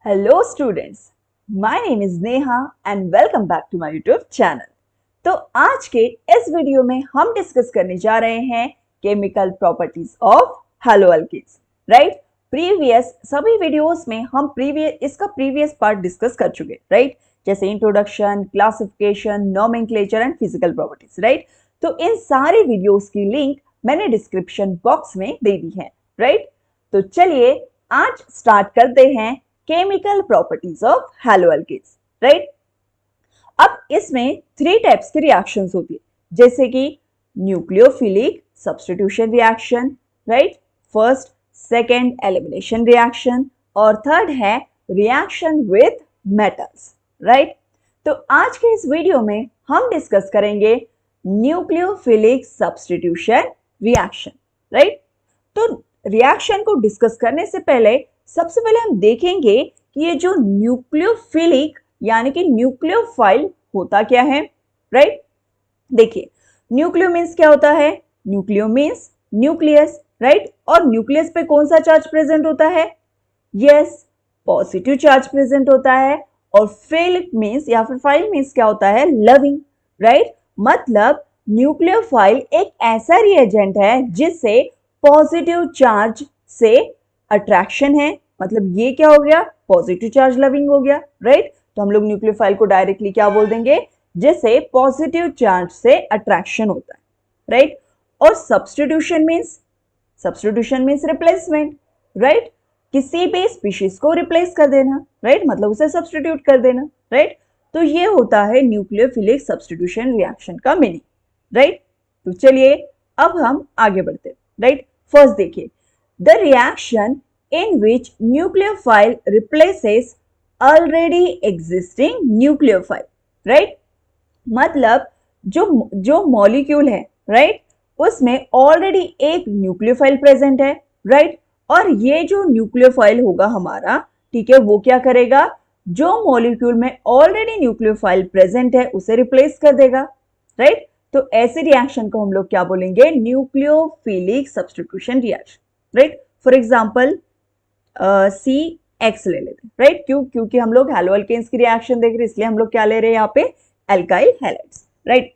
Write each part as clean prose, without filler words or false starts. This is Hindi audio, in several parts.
Hello students, my name is Neha and welcome back to my YouTube channel. तो आज के इस वीडियो में हम डिस्कस करने जा रहे हैं chemical properties of haloalkanes, right. Previous सभी वीडियोस में हम इसका प्रीवियस पार्ट डिस्कस कर चुके, राइट, जैसे introduction, classification, nomenclature and physical properties, right. तो इन सारे वीडियोस की लिंक मैंने डिस्क्रिप्शन बॉक्स में दे दी है, राइट। तो चलिए आज स्टार्ट करते हैं chemical properties of haloalkanes, right. अब इसमें 3 टाइप्स की रिएक्शंस होती है, जैसे कि nucleophilic substitution reaction, right, first second elimination reaction और थर्ड है रिएक्शन विथ मेटल्स, राइट। तो आज के इस वीडियो में हम डिस्कस करेंगे न्यूक्लियोफिलिक सब्स्टिट्यूशन रिएक्शन, राइट। तो रिएक्शन को डिस्कस करने से पहले सबसे पहले हम देखेंगे कि ये जो न्यूक्लियोफिलिक यानी कि न्यूक्लियोफाइल होता क्या है, राइट। देखिए, न्यूक्लियो मीन्स क्या होता है? Nucleo means nucleus, right. और न्यूक्लियस पे कौन सा चार्ज प्रेजेंट होता है? यस, पॉजिटिव चार्ज प्रेजेंट होता है। और फिलिक मीन्स या फिर फाइल मीन्स क्या होता है? Loving, right. मतलब न्यूक्लियोफाइल एक ऐसा रिएजेंट है जिससे पॉजिटिव चार्ज से अट्रैक्शन है, मतलब ये क्या हो गया? पॉजिटिव चार्ज लविंग हो गया, राइट। तो हम लोग न्यूक्लियोफाइल को डायरेक्टली क्या बोल देंगे? जिससे पॉजिटिव चार्ज से अट्रैक्शन होता है, राइट। और सब्स्टिट्यूशन मीन्स रिप्लेसमेंट, राइट। किसी भी स्पीशीज को रिप्लेस कर देना, राइट, मतलब उसे सब्स्टिट्यूट कर देना, राइट। तो ये होता है न्यूक्लियोफिलिक सब्स्टिट्यूशन रिएक्शन का मीनिंग, राइट। तो चलिए अब हम आगे बढ़ते हैं, राइट। फर्स्ट देखिए, the reaction in which nucleophile replaces already existing nucleophile, right। मतलब जो मॉलिक्यूल है, राइट, उसमें ऑलरेडी एक न्यूक्लियोफाइल प्रेजेंट है, राइट। और ये जो न्यूक्लियोफाइल होगा हमारा, ठीक है, वो क्या करेगा? जो मॉलिक्यूल में ऑलरेडी न्यूक्लियोफाइल प्रेजेंट है उसे रिप्लेस कर देगा, राइट। तो ऐसे रिएक्शन को हम लोग क्या बोलेंगे? Nucleophilic substitution reaction, right. For example CX ले लेते हैं, राइट। क्योंकि हम लोग हैलो एल्केन्स की रिएक्शन देख रहे हैं, इसलिए हम लोग क्या ले रहे हैं यहाँ पे? Alkyl halides, right.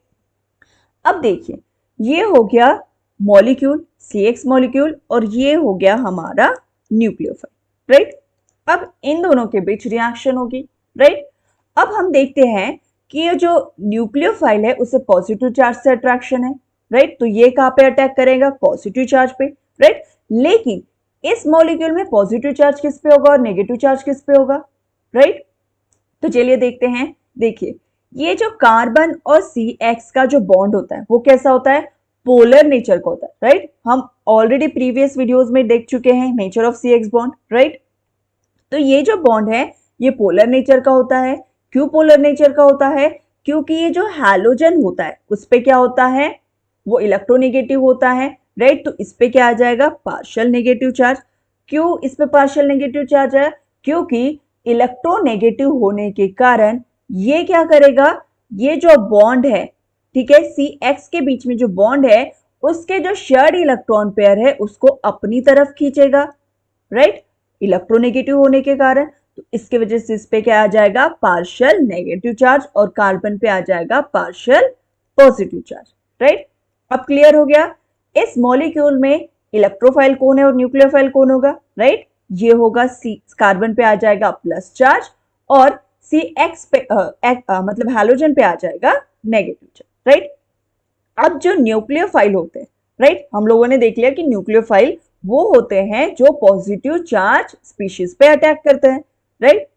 अब देखिए, ये हो गया मॉलिक्यूल CX मॉलिक्यूल और ये हो गया हमारा न्यूक्लियोफाइल, राइट। अब इन दोनों के बीच रिएक्शन होगी, राइट। अब हम देखते हैं कि ये जो न्यूक्लियोफाइल है उसे पॉजिटिव चार्ज से अट्रैक्शन है, राइट। तो ये कहाँ पे अटैक करेगा? पॉजिटिव चार्ज पे, राइट। लेकिन इस मॉलिक्यूल में पॉजिटिव चार्ज किस पे होगा और नेगेटिव चार्ज किस पे होगा, राइट। तो चलिए देखते हैं। देखिए, ये जो कार्बन और CX का जो बॉन्ड होता है वो कैसा होता है? पोलर नेचर का होता है, राइट। हम ऑलरेडी प्रीवियस वीडियोस में देख चुके हैं nature of CX bond, right. तो ये जो बॉन्ड है ये पोलर नेचर का होता है। क्यों पोलर नेचर का होता है? क्योंकि ये जो हैलोजन होता है उस पे क्या होता है? वो इलेक्ट्रोनेगेटिव होता है, राइट। तो इस पे क्या आ जाएगा? Partial negative charge. क्यों इस पे पार्शियल नेगेटिव चार्ज है? क्योंकि इलेक्ट्रोनेगेटिव होने के कारण ये क्या करेगा? ये जो बॉन्ड है, ठीक है, CX के बीच में जो बॉन्ड है उसके जो शेयर्ड इलेक्ट्रॉन पेयर है उसको अपनी तरफ खींचेगा, राइट, इलेक्ट्रोनेगेटिव होने के कारण। तो इसके वजह से इस पे क्या आ जाएगा? पार्शियल नेगेटिव चार्ज और कार्बन पे आ जाएगा पार्शियल पॉजिटिव चार्ज, राइट। अब क्लियर हो गया? इस मॉलिक्यूल में इलेक्ट्रोफाइल कौन है और न्यूक्लियोफाइल कौन होगा, राइट। ये होगा कार्बन पे आ जाएगा प्लस चार्ज और CX पे मतलब हैलोजन पे आ जाएगा नेगेटिव चार्ज, राइट। अब जो न्यूक्लियोफाइल होते हैं, राइट, हम लोगों ने देख लिया कि न्यूक्लियोफाइल वो होते हैं जो पॉजिटिव चार्ज स्पीशीज पे अटैक करते हैं, राइट।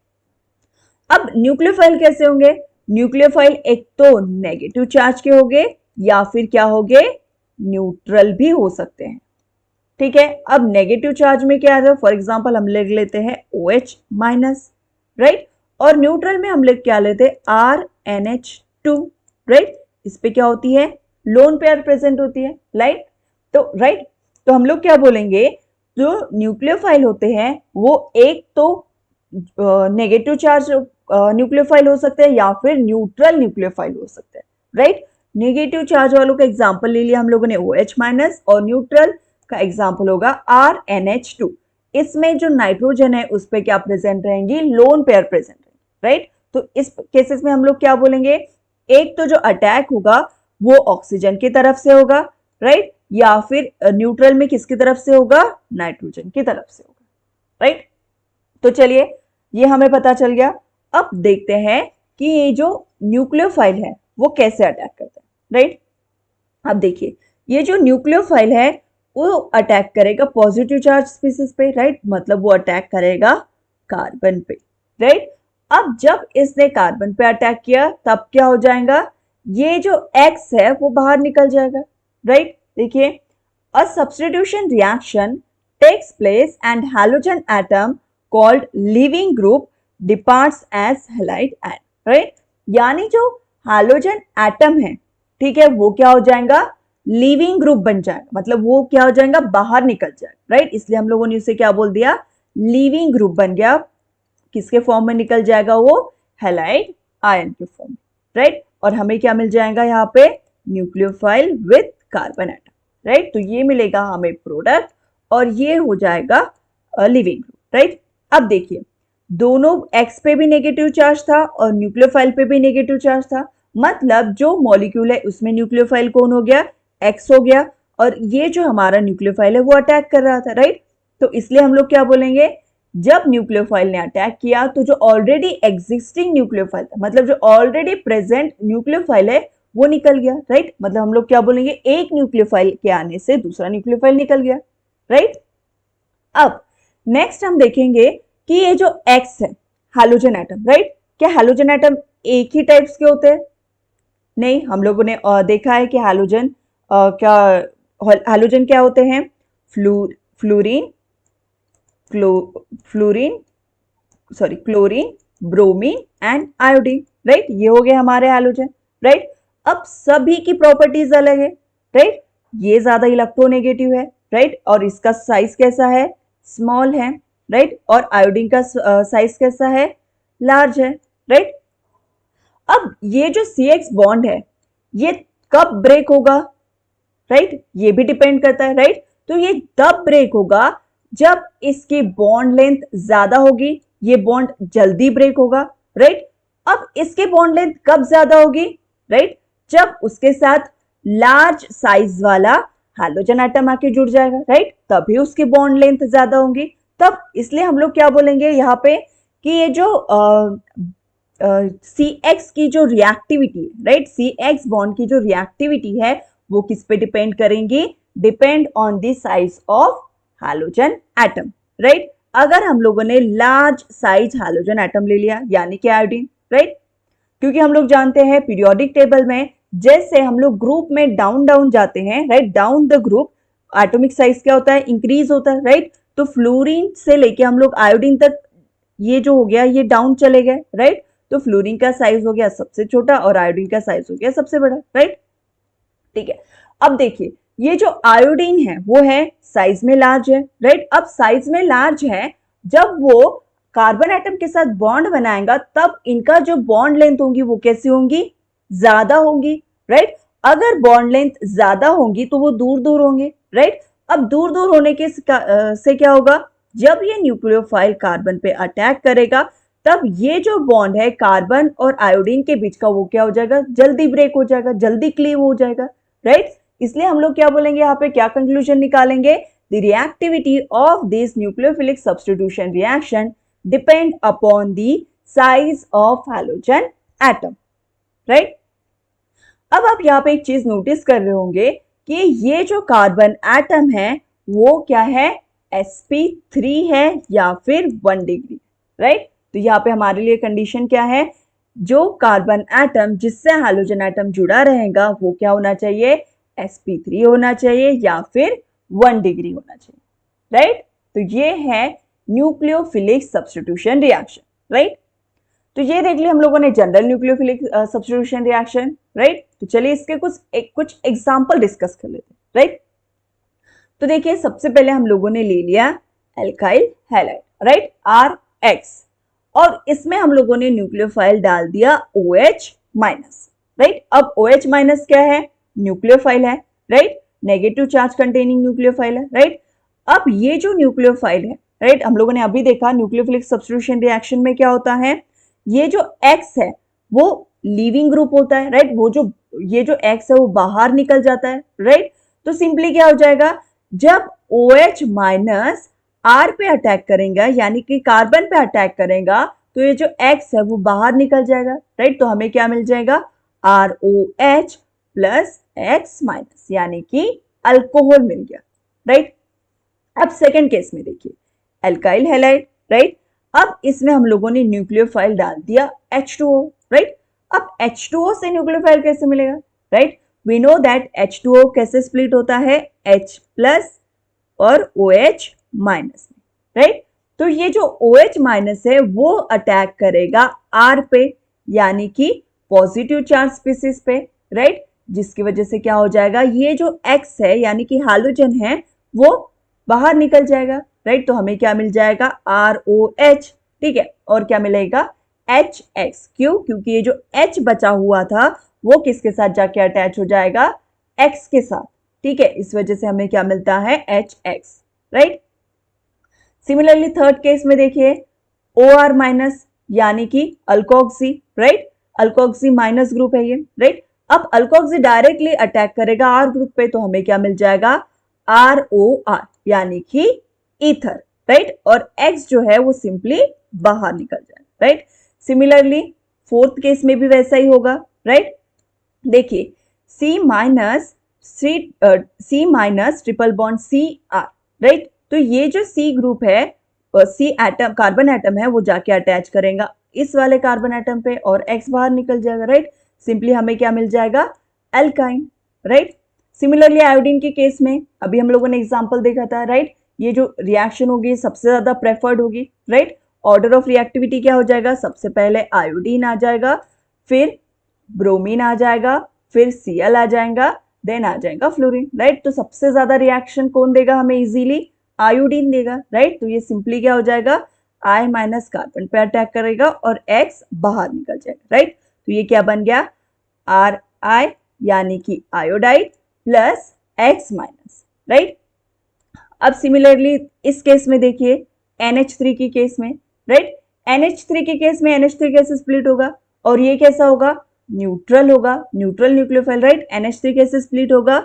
अब न्यूक्लियोफाइल कैसे होंगे? न्यूक्लियोफाइल एक तो नेगेटिव चार्ज के होंगे या फिर क्या होंगे? न्यूट्रल भी हो सकते हैं, ठीक है। अब नेगेटिव चार्ज में क्या है? फॉर एग्जांपल हम लिख लेते हैं OH माइनस, राइट। और न्यूट्रल में हम लोग क्या लेते हैं? RNH2, right. इस पे क्या होती है? लोन पेयर प्रेजेंट होती है, राइट। तो हम लोग क्या बोलेंगे? जो न्यूक्लियोफाइल होते हैं वो एक तो नेगेटिव चार्ज न्यूक्लियोफाइल हो सकते हैं या फिर न्यूट्रल न्यूक्लियोफाइल हो सकते हैं, राइट। नेगेटिव चार्ज वालों का एग्जांपल ले लिया हम लोगों ने OH माइनस और न्यूट्रल का एग्जांपल होगा RNH2। इसमें जो नाइट्रोजन है उस पे क्या प्रेजेंट रहेंगी, लोन पेयर प्रेजेंट रहेंगी, राइट। तो इस केसेस में हम लोग क्या बोलेंगे, एक तो जो अटैक होगा वो ऑक्सीजन की तरफ से होगा, राइट, या फिर न्यूट्रल में किसकी तरफ से होगा, नाइट्रोजन की तरफ से होगा, राइट। तो चलिए ये हमें पता चल गया। अब देखते हैं कि ये जो न्यूक्लियोफाइल है वो कैसे अटैक करता है, राइट। अब देखिए ये जो न्यूक्लियोफाइल है वो अटैक करेगा पॉजिटिव चार्ज स्पीसीज पे, राइट, मतलब वो अटैक करेगा कार्बन पे, राइट। अब जब इसने कार्बन पे अटैक किया तब क्या हो जाएगा, ये जो X है वो बाहर निकल जाएगा, राइट। देखिए a substitution reaction takes place and halogen atom called leaving group departs as halide atom, right. यानी जो हैलोजन एटम है, ठीक है, वो क्या हो जाएगा, लिविंग ग्रुप बन जाएगा, मतलब वो क्या हो जाएगा, बाहर निकल जाएगा, राइट। इसलिए हम लोगों ने उसे क्या बोल दिया, लिविंग ग्रुप बन गया। किसके फॉर्म में निकल जाएगा वो, हैलाइड आयन के फॉर्म में, राइट। और हमें क्या मिल जाएगा यहाँ पे, nucleophile with carbon atom, right. तो ये मिलेगा हमें प्रोडक्ट और ये हो जाएगा लिविंग ग्रुप, राइट। अब देखिए दोनों एक्स पे भी नेगेटिव चार्ज था और न्यूक्लियोफाइल पे भी नेगेटिव चार्ज था, मतलब जो मॉलिक्यूल है उसमें न्यूक्लियोफाइल कौन हो गया, एक्स हो गया, और ये जो हमारा न्यूक्लियोफाइल है वो अटैक कर रहा था, राइट। तो इसलिए हम लोग क्या बोलेंगे, जब न्यूक्लियोफाइल ने अटैक किया तो जो ऑलरेडी एग्जिस्टिंग न्यूक्लियोफाइल था, मतलब जो ऑलरेडी प्रेजेंट न्यूक्लियोफाइल है वो निकल गया, राइट। मतलब हम लोग क्या बोलेंगे, एक न्यूक्लियोफाइल के आने से दूसरा न्यूक्लियोफाइल निकल गया, राइट। अब नेक्स्ट हम देखेंगे कि ये जो एक्स है हैलोजन एटम, राइट, क्या हैलोजन एटम एक ही टाइप्स के होते हैं, नहीं, हम लोगों ने देखा है कि हैलोजन क्या होते हैं, fluorine chlorine bromine and iodine, right. ये हो गए हमारे हैलोजन, राइट। अब सभी की प्रॉपर्टीज अलग है, राइट। ये ज्यादा इलेक्ट्रोनेगेटिव है, राइट, और इसका साइज कैसा है, स्मॉल है, राइट, और आयोडीन का साइज कैसा है, लार्ज है, राइट। अब ये जो CX बॉन्ड है ये कब ब्रेक होगा, राइट, ये भी डिपेंड करता है, राइट। तो ये तब ब्रेक होगा जब इसकी बॉन्ड लेंथ ज्यादा होगी, ये बॉन्ड जल्दी ब्रेक होगा, राइट। अब इसके बॉन्ड लेंथ कब ज्यादा होगी, राइट, जब उसके साथ लार्ज साइज वाला हैलोजन एटम आके जुड़ जाएगा, राइट, तभी उसकी बॉन्ड लेंथ ज्यादा होगी तब। इसलिए हम लोग क्या बोलेंगे यहाँ पे कि ये जो CX की जो रिएक्टिविटी है, राइट, CX बॉन्ड की जो रिएक्टिविटी है वो किस पे डिपेंड करेंगी, depend on the size of halogen atom, right. अगर हम लोगों ने लार्ज साइज हैलोजन एटम ले लिया यानी कि आयोडीन, राइट, क्योंकि हम लोग जानते हैं पीरियोडिक टेबल में जैसे हम लोग ग्रुप में डाउन डाउन जाते हैं, right, down the group atomic size क्या होता है, इंक्रीज होता है, राइट। तो फ्लोरीन से लेके हम लोग आयोडीन तक ये जो हो गया ये डाउन चले गए, राइट। तो फ्लोरीन का साइज हो गया सबसे छोटा और आयोडीन का साइज हो गया सबसे बड़ा, राइट, ठीक है। अब देखिए ये जो आयोडीन है वो है साइज में लार्ज है, राइट। अब साइज में लार्ज है, जब वो कार्बन एटम के साथ बॉन्ड बनाएगा तब इनका जो बॉन्ड लेंथ होगी वो कैसी होंगी, ज्यादा होंगी, राइट। अगर बॉन्ड लेंथ ज्यादा होंगी तो वो दूर दूर होंगे, राइट। अब दूर दूर होने के से क्या होगा, जब ये न्यूक्लियोफाइल कार्बन पे अटैक करेगा तब ये जो बॉन्ड है कार्बन और आयोडीन के बीच का वो क्या हो जाएगा, जल्दी ब्रेक हो जाएगा, जल्दी क्लीव हो जाएगा, राइट। इसलिए हम लोग क्या बोलेंगे यहाँ पे, क्या कंक्लूजन निकालेंगे, the reactivity of this nucleophilic substitution reaction depend upon the size of halogen atom, right. अब आप यहाँ पे एक चीज नोटिस कर रहे होंगे कि ये जो कार्बन एटम है वो क्या है, sp3 है या फिर 1 डिग्री, राइट। तो यहाँ पे हमारे लिए कंडीशन क्या है, जो कार्बन एटम जिससे हैलोजन एटम जुड़ा रहेगा वो क्या होना चाहिए, sp3 होना चाहिए या फिर 1 डिग्री होना चाहिए, राइट। तो ये है न्यूक्लियोफिलिक सब्स्टिट्यूशन रिएक्शन, राइट। तो ये देख लिया हम लोगों ने general nucleophilic substitution reaction, right. तो चलिए इसके कुछ एग्जांपल डिस्कस कर लेते हैं, राइट। तो देखिए सबसे पहले हम लोगों ने ले लिया एल्काइल हैलाइड, राइट, RX, और इसमें हम लोगों ने न्यूक्लियोफाइल डाल दिया OH माइनस, राइट। अब OH माइनस क्या है, न्यूक्लियोफाइल है, right, negative charge containing nucleophile है, राइट। अब ये जो न्यूक्लियोफाइल है राइट। हम लोगों ने अभी देखा न्यूक्लियोफिलिक सब्स्टिट्यूशन रिएक्शन में क्या होता है, ये जो X है वो लीविंग ग्रुप होता है, राइट। वो जो ये जो X है वो बाहर निकल जाता है, राइट। तो सिंपली क्या हो जाएगा, जब OH माइनस R पे अटैक करेगा यानी कि कार्बन पे अटैक करेगा तो ये जो X है वो बाहर निकल जाएगा, राइट। तो हमें क्या मिल जाएगा, ROH प्लस X माइनस यानी कि अल्कोहल मिल गया, राइट। अब सेकेंड केस में देखिए एल्काइल हैलाइड, राइट। अब इसमें हम लोगों ने न्यूक्लियोफाइल डाल दिया H2O, राइट। अब H2O से न्यूक्लियोफाइल कैसे मिलेगा, right. We know that H2O कैसे स्प्लिट होता है, H प्लस और OH माइनस में, राइट। तो ये जो OH माइनस है वो अटैक करेगा R पे यानी कि पॉजिटिव चार्ज स्पीसीज पे, राइट। जिसकी वजह से क्या हो जाएगा, ये जो X है यानी कि हैलोजन है वो बाहर निकल जाएगा, राइट। तो हमें क्या मिल जाएगा, ROH, ठीक है। और क्या मिलेगा, HX, क्यों, क्योंकि ये जो H बचा हुआ था वो किसके साथ जाके अटैच हो जाएगा, X के साथ, ठीक है। इस वजह से हमें क्या मिलता है, HX, right. Similarly third case में देखिए OR माइनस यानी कि alkoxy, right. Alkoxy minus group है ये, राइट। अब अल्कोक्सी डायरेक्टली अटैक करेगा R ग्रुप पे तो हमें क्या मिल जाएगा, ROR यानी कि ईथर, राइट। और X जो है वो सिंपली बाहर निकल जाएगा, राइट। सिमिलरली फोर्थ केस में भी वैसा ही होगा, राइट। देखिए C minus triple bond CR, right. तो ये जो C ग्रुप है, C एटम कार्बन एटम है वो जाके अटैच करेगा इस वाले कार्बन एटम पे और X बाहर निकल जाएगा, राइट। सिंपली हमें क्या मिल जाएगा, एल्काइन, राइट। सिमिलरली आयोडीन के केस में अभी हम लोगों ने एग्जांपल देखा था, राइट। ये जो रिएक्शन होगी सबसे ज्यादा प्रेफर्ड होगी, राइट। ऑर्डर ऑफ रिएक्टिविटी क्या हो जाएगा, सबसे पहले आयोडीन आ जाएगा, फिर ब्रोमीन आ जाएगा, फिर Cl आ जाएगा, देन आ जाएगा फ्लोरीन, राइट। तो सबसे ज्यादा रिएक्शन कौन देगा हमें इजीली, आयोडीन देगा, राइट। तो ये सिंपली क्या हो जाएगा, I माइनस कार्बन पे अटैक करेगा और X बाहर निकल जाएगा, राइट। तो ये क्या बन गया, RI यानी कि iodide plus X minus, right. अब सिमिलरली इस केस में देखिए NH3 की केस में, राइट। NH3 के केस में NH3 कैसे स्प्लिट होगा और ये कैसा होगा, न्यूट्रल होगा, न्यूट्रल न्यूक्लियोफाइल, राइट। NH3 कैसे स्प्लिट होगा,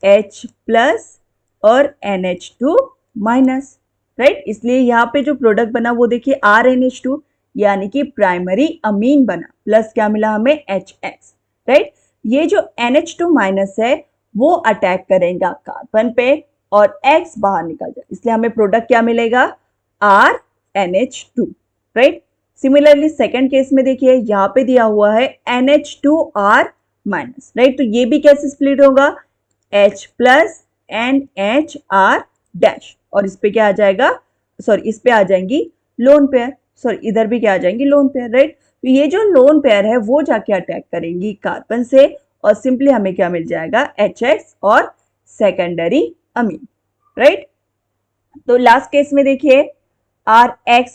H प्लस और NH2 माइनस, राइट। इसलिए यहाँ पे जो प्रोडक्ट बना वो देखिए RNH2 यानी कि प्राइमरी अमीन बना, प्लस क्या मिला हमें, HX, राइट। ये जो NH2 माइनस है वो अटैक करेगा कार्बन पे और X बाहर निकल जाए, इसलिए हमें प्रोडक्ट क्या मिलेगा, RNH2, right. Similarly second case में देखिए यहाँ पे दिया हुआ है NH2R माइनस, राइट। तो ये भी कैसे स्प्लिट होगा, H plus and HR dash, और इस पे क्या आ जाएगा, सॉरी इस पे आ जाएंगी लोन पेयर, सॉरी इधर भी क्या आ जाएंगी, लोन पेयर, राइट। तो ये जो लोन पेयर है वो जाके अटैक करेंगी कार्बन से और सिंपली हमें क्या मिल जाएगा, HX और सेकेंडरी अमीन, राइट। तो लास्ट केस में देखिए RX,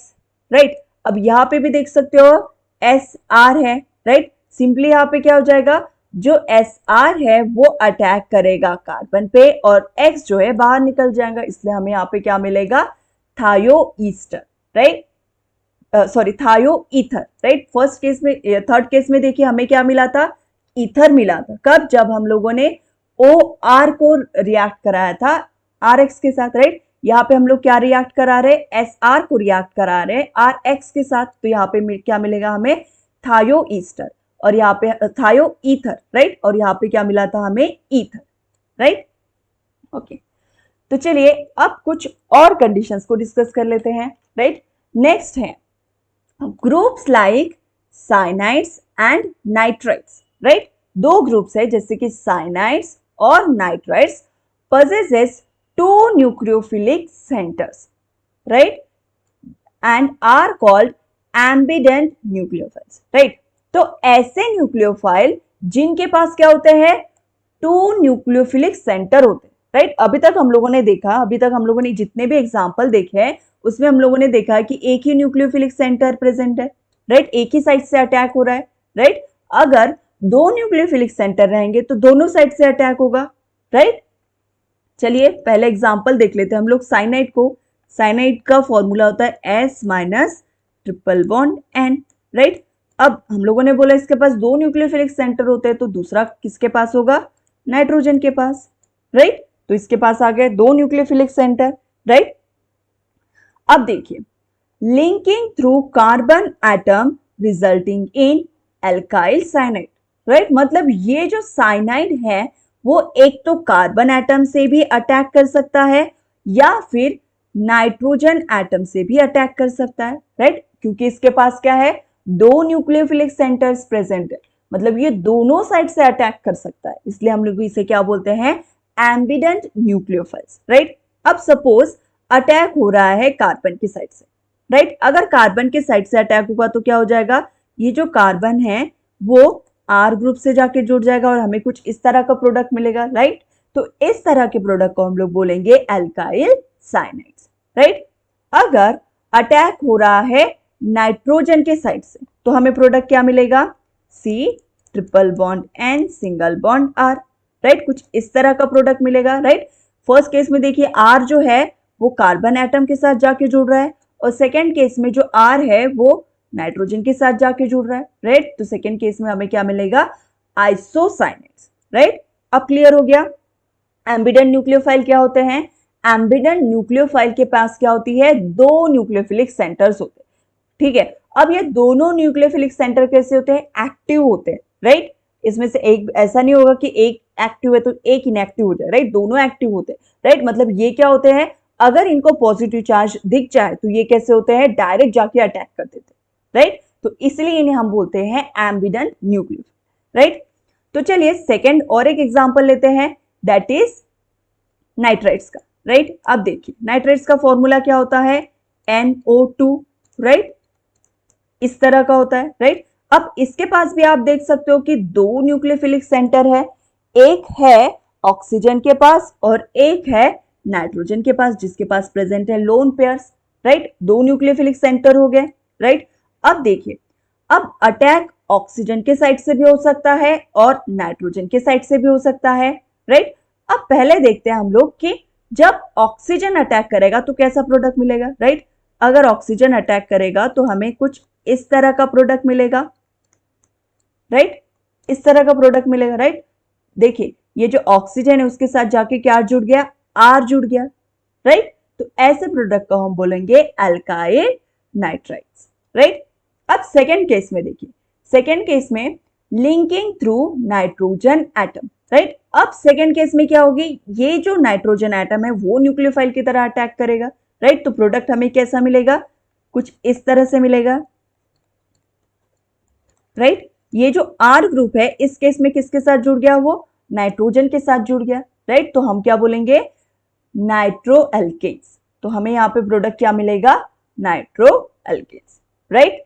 राइट। अब यहाँ पे भी देख सकते हो SR है, राइट। सिंपली यहाँ पे क्या हो जाएगा, जो SR है वो अटैक करेगा कार्बन पे और X जो है बाहर निकल जाएगा, इसलिए हमें यहाँ पे क्या मिलेगा, थायो ईस्टर, राइट, सॉरी थायो ईथर, राइट। फर्स्ट केस में, थर्ड केस में देखिए हमें क्या मिला था, ईथर मिला था, कब, जब हम लोगों ने OR को रिएक्ट कराया था RX के साथ, राइट। यहाँ पे हम लोग क्या रिएक्ट करा रहे, SR को रिएक्ट करा रहे RX के साथ, तो यहाँ पे क्या मिलेगा हमें, थायो ईस्टर, और यहाँ पे थायो ईथर, राइट। और यहाँ पे क्या मिला था हमें, ईथर, राइट, ओके। तो चलिए अब कुछ और कंडीशंस को डिस्कस कर लेते हैं, राइट। नेक्स्ट है groups like cyanides and nitrites, right. दो ग्रुप्स है जैसे कि साइनाइड्स और nitrites possesses two nucleophilic centers, right, and are called ambident nucleophiles, right। तो ऐसे न्यूक्लियोफाइल जिनके पास क्या होते हैं, टू न्यूक्लियोफिलिक सेंटर होते हैं, राइट। अभी तक हम लोगों ने जितने भी एग्जांपल देखे हैं उसमें हम लोगों ने देखा है कि एक ही न्यूक्लियोफिलिक सेंटर प्रेजेंट है, राइट, एक ही साइड से अटैक हो रहा है, राइट। अगर दो न्यूक्लियोफिलिक सेंटर रहेंगे तो दोनों साइड से अटैक होगा, राइट। चलिए पहले एग्जांपल देख लेते हैं हम लोग साइनाइड को। साइनाइड का फॉर्मूला होता है S minus triple bond N, right. अब हम लोगों ने बोला इसके पास 2 न्यूक्लियोफिलिक सेंटर होते हैं, तो दूसरा किसके पास होगा? नाइट्रोजन के पास, राइट। तो इसके पास आ गए 2 न्यूक्लियोफिलिक सेंटर, राइट। अब देखिए, linking through carbon atom resulting in alkyl cyanide, right. मतलब ये जो साइनाइड है वो एक तो कार्बन एटम से भी अटैक कर सकता है या फिर नाइट्रोजन एटम से भी अटैक कर सकता है, राइट। क्योंकि इसके पास क्या है? 2 न्यूक्लियोफिलिक सेंटर्स प्रेजेंट है, मतलब ये दोनों साइड से अटैक कर सकता है, इसलिए हम लोग इसे क्या बोलते हैं? Ambient nucleophiles, right. अब सपोज अटैक हो रहा है कार्बन की साइड से, राइट। अगर कार्बन के साइड से अटैक होगा तो क्या हो जाएगा? ये जो कार्बन है वो R ग्रुप से जाके जुड़ जाएगा और हमें कुछ इस तरह का प्रोडक्ट मिलेगा, राइट। तो इस तरह के प्रोडक्ट को हम लोग बोलेंगे एल्काइल साइनाइड्स, राइट। अगर अटैक हो रहा है नाइट्रोजन के साइड से तो हमें प्रोडक्ट क्या मिलेगा? C triple bond N single bond R, right. कुछ इस तरह का प्रोडक्ट मिलेगा, राइट। फर्स्ट केस में देखिए R जो है वो कार्बन एटम के साथ जाके जुड़ रहा है और सेकेंड केस में जो R है वो नाइट्रोजन के साथ जाके जुड़ रहा है, राइट। तो सेकेंड केस में हमें क्या मिलेगा? Isocyanates, right. अब क्लियर हो गया? एम्बिडेंट न्यूक्लियोफाइल क्या होते हैं? एम्बिडेंट न्यूक्लियोफाइल के पास क्या होती है? 2 न्यूक्लियोफिलिक सेंटर्स होते हैं, ठीक है। अब ये दोनों न्यूक्लियोफिलिक सेंटर कैसे होते हैं? एक्टिव होते हैं, राइट। इसमें से एक, ऐसा नहीं होगा कि एक एक्टिव है तो एक इनएक्टिव हो जाए, राइट। दोनों एक्टिव होते हैं, राइट। मतलब ये क्या होते हैं? अगर इनको पॉजिटिव चार्ज दिख जाए तो ये कैसे होते हैं? डायरेक्ट जाके अटैक कर देते हैं, राइट। तो इसलिए इन्हें हम बोलते हैं एम्बिडेंट न्यूक्लियोफाइल, राइट। तो चलिए सेकेंड और एक एग्जांपल लेते हैं, दैट इज नाइट्राइट्स का, राइट। अब देखिए नाइट्राइट्स का फॉर्मूला क्या होता है? NO2, right. इस तरह का होता है, राइट। अब इसके पास भी आप देख सकते हो कि 2 न्यूक्लियोफिलिक सेंटर है, एक है ऑक्सीजन के पास और एक है नाइट्रोजन के पास, जिसके पास प्रेजेंट है lone pairs, right. 2 nucleophilic centre हो गए, राइट। अब देखिए, अब अटैक ऑक्सीजन के साइड से भी हो सकता है और नाइट्रोजन के साइड से भी हो सकता है, राइट। अब पहले देखते हैं हम लोग कि जब ऑक्सीजन अटैक करेगा तो कैसा प्रोडक्ट मिलेगा, राइट। अगर ऑक्सीजन अटैक करेगा तो हमें कुछ इस तरह का प्रोडक्ट मिलेगा, राइट। इस तरह का प्रोडक्ट मिलेगा, राइट। देखिए ये जो ऑक्सीजन है उसके साथ जाके क्या जुड़ गया? R जुड़ गया, राइट। तो ऐसे प्रोडक्ट को हम बोलेंगे एल्काइल नाइट्राइट्स, राइट। अब सेकेंड केस में देखिए, सेकेंड केस में linking through nitrogen atom, right. अब सेकेंड केस में क्या होगी? ये जो नाइट्रोजन एटम है वो न्यूक्लियोफाइल की तरह अटैक करेगा, राइट। तो प्रोडक्ट हमें कैसा मिलेगा? कुछ इस तरह से मिलेगा, राइट। ये जो R ग्रुप है इस केस में किसके साथ जुड़ गया? वो नाइट्रोजन के साथ जुड़ गया, राइट। तो हम क्या बोलेंगे? Nitroalkanes. तो हमें यहाँ पे प्रोडक्ट क्या मिलेगा? Nitroalkanes, right.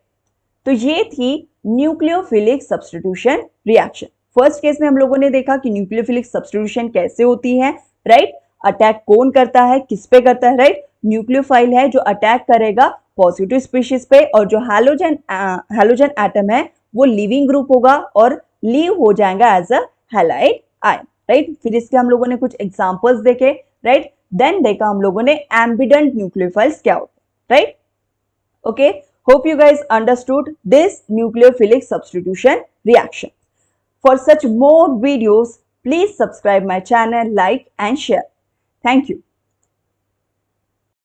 तो ये थी nucleophilic substitution reaction. First case में हम लोगों ने देखा कि न्यूक्लियोफिलिक सब्स्टिट्यूशन कैसे होती है, राइट। अटैक कौन करता है, किस पे करता है, राइट। न्यूक्लियोफाइल है जो अटैक करेगा पॉजिटिव स्पीशीज पे और जो हैलोजन एटम है वो लिविंग ग्रुप होगा और लीव हो जाएगा as a halide ion, right. फिर इसके हम लोगों ने कुछ एग्जांपल्स देखे, राइट। देन देखा हम लोगों ने एम्बिडेंट न्यूक्लियोफाइल्स क्या होते हैं, right. Okay, hope you guys understood this nucleophilic substitution reaction. For such more videos, please subscribe my channel, like and share. Thank you.